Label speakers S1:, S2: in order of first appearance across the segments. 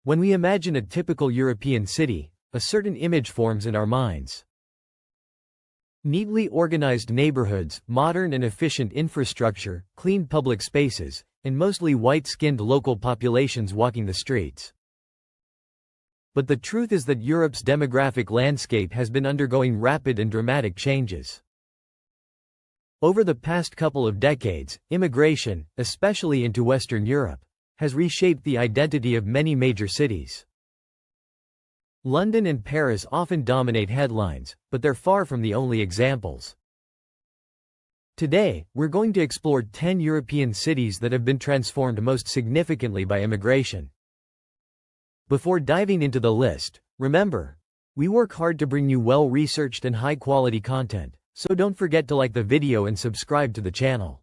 S1: When we imagine a typical European city, a certain image forms in our minds. Neatly organized neighborhoods, modern and efficient infrastructure, clean public spaces, and mostly white-skinned local populations walking the streets. But the truth is that Europe's demographic landscape has been undergoing rapid and dramatic changes. Over the past couple of decades, immigration, especially into Western Europe, has reshaped the identity of many major cities. London and Paris often dominate headlines, but they're far from the only examples. Today, we're going to explore 10 European cities that have been transformed most significantly by immigration. Before diving into the list, remember, we work hard to bring you well-researched and high-quality content, so don't forget to like the video and subscribe to the channel.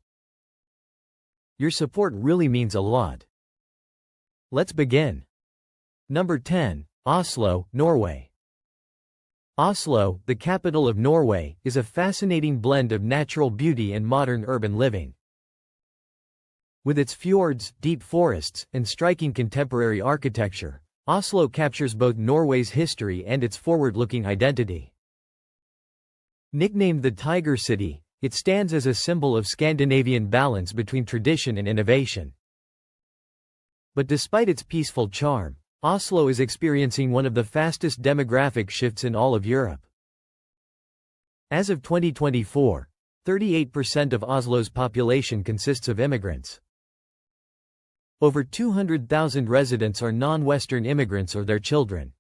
S1: Your support really means a lot. Let's begin. Number 10. Oslo, Norway. Oslo, the capital of Norway, is a fascinating blend of natural beauty and modern urban living. With its fjords, deep forests, and striking contemporary architecture, Oslo captures both Norway's history and its forward-looking identity. Nicknamed the Tiger City, it stands as a symbol of Scandinavian balance between tradition and innovation. But despite its peaceful charm, Oslo is experiencing one of the fastest demographic shifts in all of Europe. As of 2024, 38% of Oslo's population consists of immigrants. Over 200,000 residents are non-Western immigrants or their children.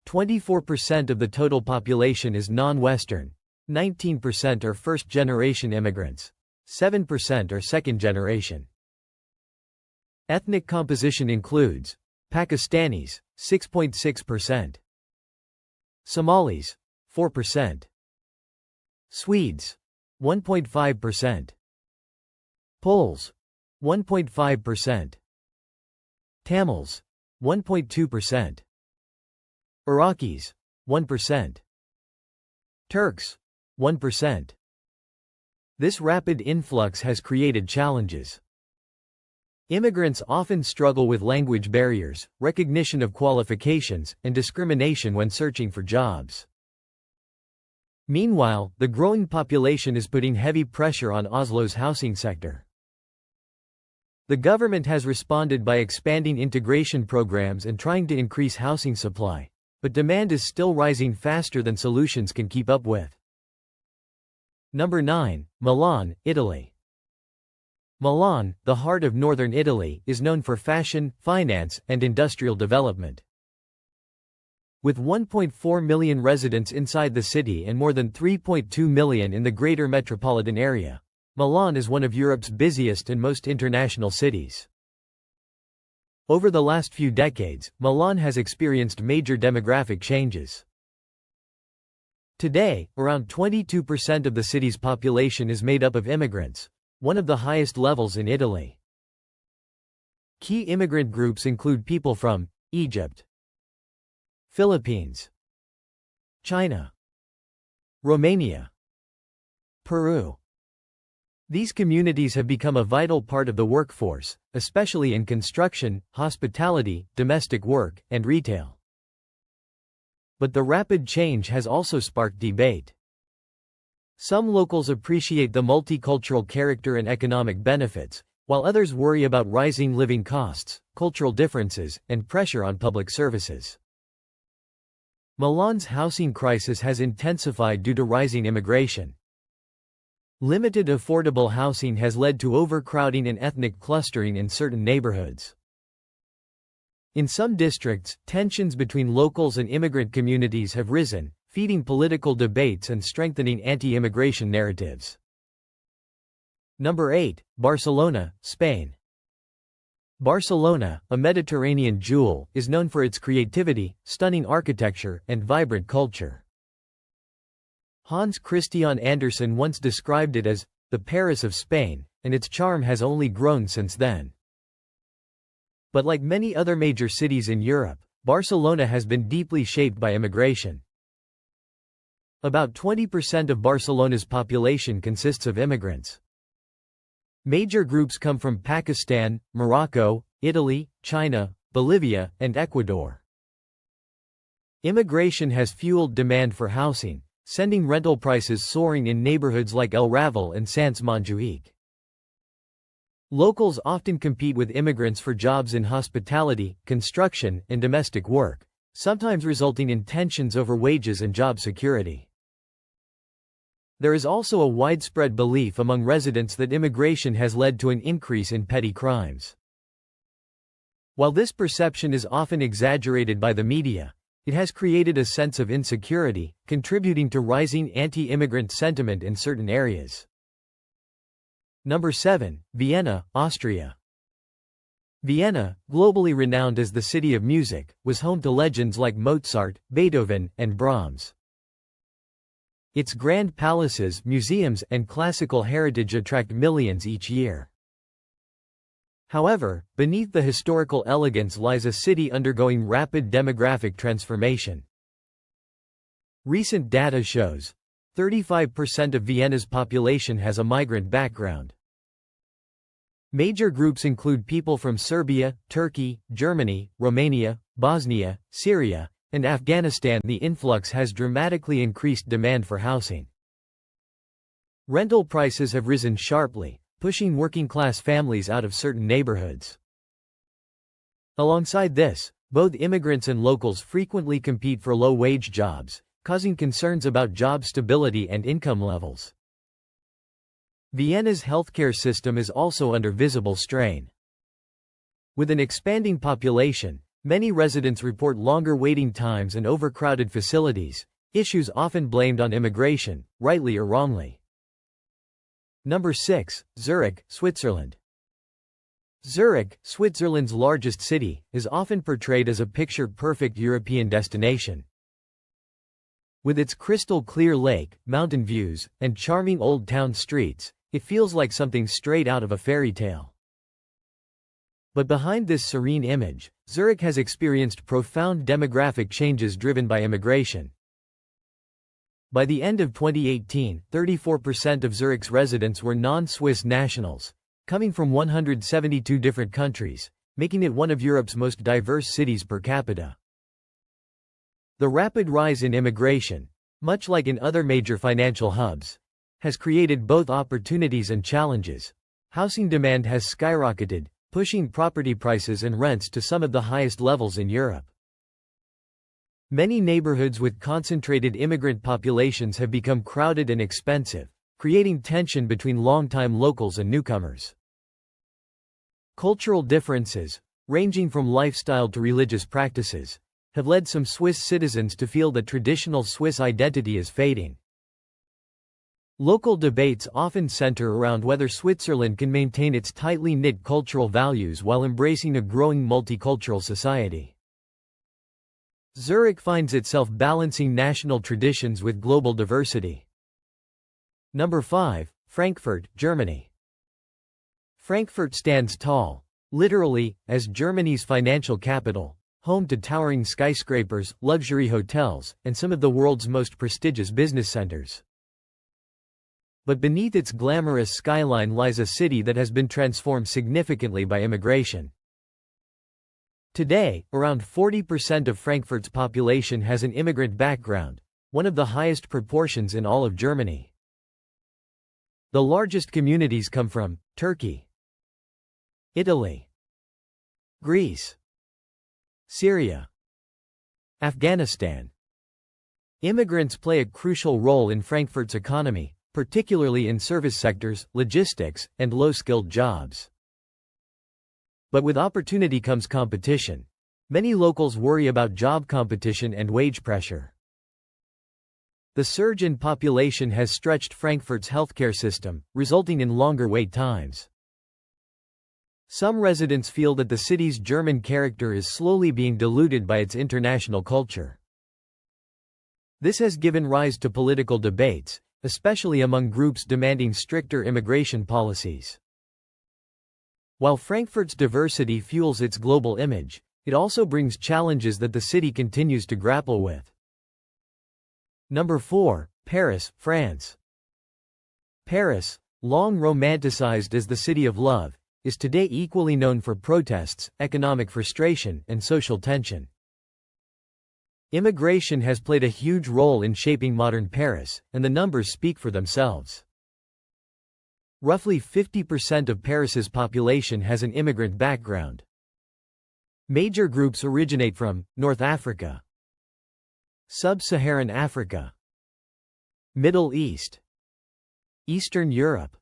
S1: 24% of the total population is non-Western, 19% are first-generation immigrants, 7% are second-generation. Ethnic composition includes Pakistanis, 6.6%, Somalis, 4%, Swedes, 1.5%, Poles, 1.5%, Tamils, 1.2%, Iraqis, 1%, Turks, 1%. This rapid influx has created challenges. Immigrants often struggle with language barriers, recognition of qualifications, and discrimination when searching for jobs. Meanwhile, the growing population is putting heavy pressure on Oslo's housing sector. The government has responded by expanding integration programs and trying to increase housing supply, but demand is still rising faster than solutions can keep up with. Number 9. Milan, Italy. Milan, the heart of northern Italy, is known for fashion, finance, and industrial development. With 1.4 million residents inside the city and more than 3.2 million in the greater metropolitan area, Milan is one of Europe's busiest and most international cities. Over the last few decades, Milan has experienced major demographic changes. Today, around 22% of the city's population is made up of immigrants, one of the highest levels in Italy. Key immigrant groups include people from Egypt, Philippines, China, Romania, Peru. These communities have become a vital part of the workforce, especially in construction, hospitality, domestic work, and retail. But the rapid change has also sparked debate. Some locals appreciate the multicultural character and economic benefits, while others worry about rising living costs, cultural differences, and pressure on public services. Milan's housing crisis has intensified due to rising immigration. Limited affordable housing has led to overcrowding and ethnic clustering in certain neighborhoods. In some districts, tensions between locals and immigrant communities have risen, feeding political debates and strengthening anti-immigration narratives. Number 8. Barcelona, Spain. Barcelona, a Mediterranean jewel, is known for its creativity, stunning architecture, and vibrant culture. Hans Christian Andersen once described it as the Paris of Spain, and its charm has only grown since then. But like many other major cities in Europe, Barcelona has been deeply shaped by immigration. About 20% of Barcelona's population consists of immigrants. Major groups come from Pakistan, Morocco, Italy, China, Bolivia, and Ecuador. Immigration has fueled demand for housing, sending rental prices soaring in neighborhoods like El Raval and Sans Montjuic. Locals often compete with immigrants for jobs in hospitality, construction, and domestic work, sometimes resulting in tensions over wages and job security. There is also a widespread belief among residents that immigration has led to an increase in petty crimes. While this perception is often exaggerated by the media, it has created a sense of insecurity, contributing to rising anti-immigrant sentiment in certain areas. Number 7. Vienna, Austria. Vienna, globally renowned as the city of music, was home to legends like Mozart, Beethoven, and Brahms. Its grand palaces, museums, and classical heritage attract millions each year. However, beneath the historical elegance lies a city undergoing rapid demographic transformation. Recent data shows 35% of Vienna's population has a migrant background. Major groups include people from Serbia, Turkey, Germany, Romania, Bosnia, Syria, and Afghanistan. The influx has dramatically increased demand for housing. Rental prices have risen sharply, pushing working-class families out of certain neighborhoods. Alongside this, both immigrants and locals frequently compete for low-wage jobs, causing concerns about job stability and income levels. Vienna's healthcare system is also under visible strain. With an expanding population, many residents report longer waiting times and overcrowded facilities, issues often blamed on immigration, rightly or wrongly. Number 6. Zurich, Switzerland. Zurich, Switzerland's largest city, is often portrayed as a picture-perfect European destination. With its crystal-clear lake, mountain views, and charming old town streets, it feels like something straight out of a fairy tale. But behind this serene image, Zurich has experienced profound demographic changes driven by immigration. By the end of 2018, 34% of Zurich's residents were non-Swiss nationals, coming from 172 different countries, making it one of Europe's most diverse cities per capita. The rapid rise in immigration, much like in other major financial hubs, has created both opportunities and challenges. Housing demand has skyrocketed, pushing property prices and rents to some of the highest levels in Europe. Many neighborhoods with concentrated immigrant populations have become crowded and expensive, creating tension between longtime locals and newcomers. Cultural differences, ranging from lifestyle to religious practices, have led some Swiss citizens to feel that traditional Swiss identity is fading. Local debates often center around whether Switzerland can maintain its tightly knit cultural values while embracing a growing multicultural society. Zurich finds itself balancing national traditions with global diversity. Number 5. Frankfurt, Germany. Frankfurt stands tall, literally, as Germany's financial capital, home to towering skyscrapers, luxury hotels, and some of the world's most prestigious business centers. But beneath its glamorous skyline lies a city that has been transformed significantly by immigration. Today, around 40% of Frankfurt's population has an immigrant background, one of the highest proportions in all of Germany. The largest communities come from Turkey, Italy, Greece, Syria, Afghanistan. Immigrants play a crucial role in Frankfurt's economy, particularly in service sectors, logistics, and low-skilled jobs. But with opportunity comes competition. Many locals worry about job competition and wage pressure. The surge in population has stretched Frankfurt's healthcare system, resulting in longer wait times. Some residents feel that the city's German character is slowly being diluted by its international culture. This has given rise to political debates, especially among groups demanding stricter immigration policies. While Frankfurt's diversity fuels its global image, it also brings challenges that the city continues to grapple with. Number 4. Paris, France. Paris, long romanticized as the city of love, is today equally known for protests, economic frustration, and social tension. Immigration has played a huge role in shaping modern Paris, and the numbers speak for themselves. Roughly 50% of Paris's population has an immigrant background. Major groups originate from North Africa, Sub-Saharan Africa, Middle East, Eastern Europe.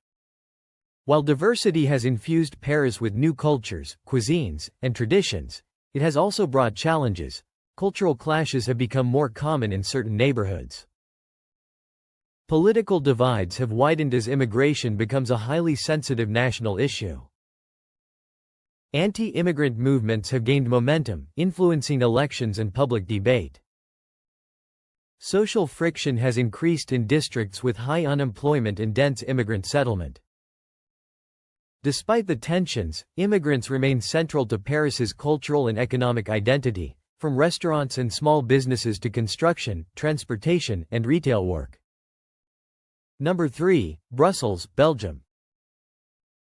S1: While diversity has infused Paris with new cultures, cuisines, and traditions, it has also brought challenges. Cultural clashes have become more common in certain neighborhoods. Political divides have widened as immigration becomes a highly sensitive national issue. Anti-immigrant movements have gained momentum, influencing elections and public debate. Social friction has increased in districts with high unemployment and dense immigrant settlement. Despite the tensions, immigrants remain central to Paris's cultural and economic identity, from restaurants and small businesses to construction, transportation, and retail work. Number 3. Brussels, Belgium.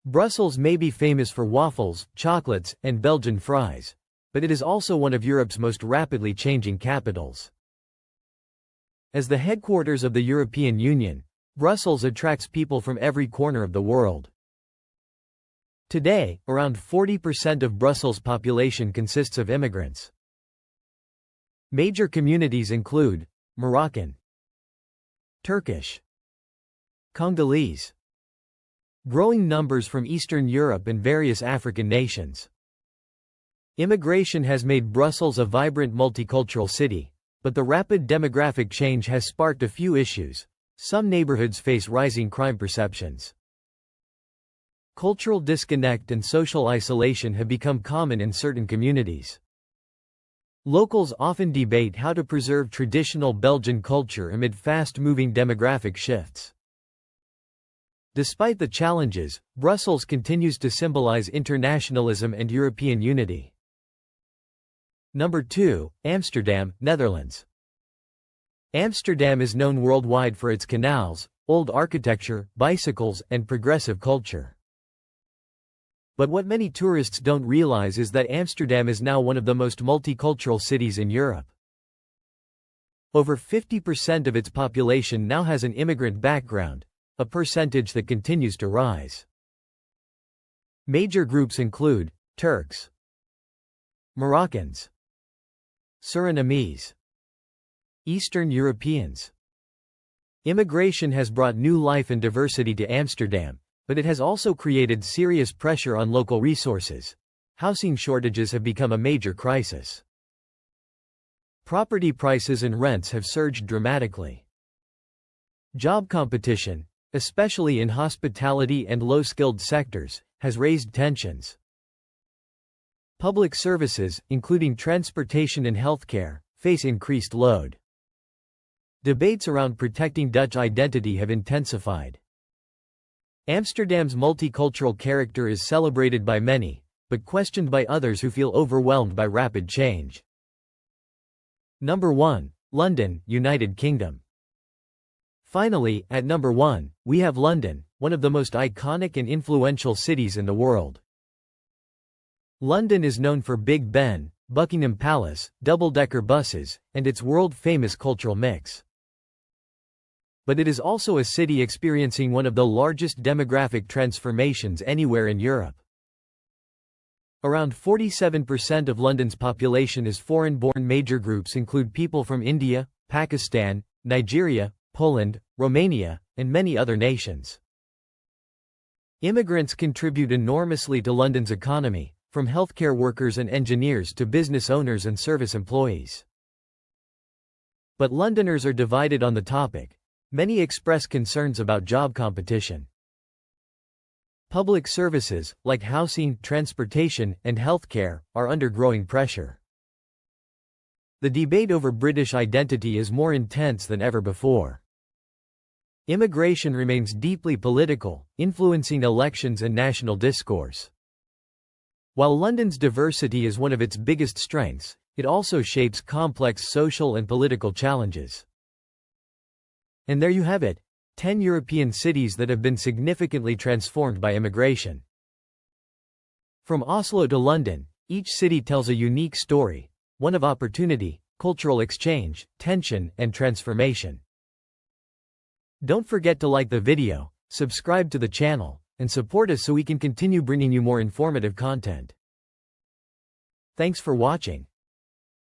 S1: Brussels may be famous for waffles, chocolates, and Belgian fries, but it is also one of Europe's most rapidly changing capitals. As the headquarters of the European Union, Brussels attracts people from every corner of the world. Today, around 40% of Brussels' population consists of immigrants. Major communities include Moroccan, Turkish, Congolese. Growing numbers from Eastern Europe and various African nations. Immigration has made Brussels a vibrant multicultural city, but the rapid demographic change has sparked a few issues. Some neighborhoods face rising crime perceptions. Cultural disconnect and social isolation have become common in certain communities. Locals often debate how to preserve traditional Belgian culture amid fast-moving demographic shifts. Despite the challenges, Brussels continues to symbolize internationalism and European unity. Number 2. Amsterdam, Netherlands. Amsterdam is known worldwide for its canals, old architecture, bicycles, and progressive culture. But what many tourists don't realize is that Amsterdam is now one of the most multicultural cities in Europe. Over 50% of its population now has an immigrant background, a percentage that continues to rise. Major groups include Turks, Moroccans, Surinamese, Eastern Europeans. Immigration has brought new life and diversity to Amsterdam, but it has also created serious pressure on local resources. Housing shortages have become a major crisis. Property prices and rents have surged dramatically. Job competition, especially in hospitality and low-skilled sectors, has raised tensions. Public services, including transportation and healthcare, face increased load. Debates around protecting Dutch identity have intensified. Amsterdam's multicultural character is celebrated by many, but questioned by others who feel overwhelmed by rapid change. Number 1. London, United Kingdom. Finally, at number 1, we have London, one of the most iconic and influential cities in the world. London is known for Big Ben, Buckingham Palace, double-decker buses, and its world-famous cultural mix. But it is also a city experiencing one of the largest demographic transformations anywhere in Europe. Around 47% of London's population is foreign-born. Major groups include people from India, Pakistan, Nigeria, Poland, Romania, and many other nations. Immigrants contribute enormously to London's economy, from healthcare workers and engineers to business owners and service employees. But Londoners are divided on the topic. Many express concerns about job competition. Public services, like housing, transportation, and healthcare, are under growing pressure. The debate over British identity is more intense than ever before. Immigration remains deeply political, influencing elections and national discourse. While London's diversity is one of its biggest strengths, it also shapes complex social and political challenges. And there you have it, 10 European cities that have been significantly transformed by immigration. From Oslo to London, each city tells a unique story, one of opportunity, cultural exchange, tension, and transformation. Don't forget to like the video, subscribe to the channel, and support us so we can continue bringing you more informative content. Thanks for watching.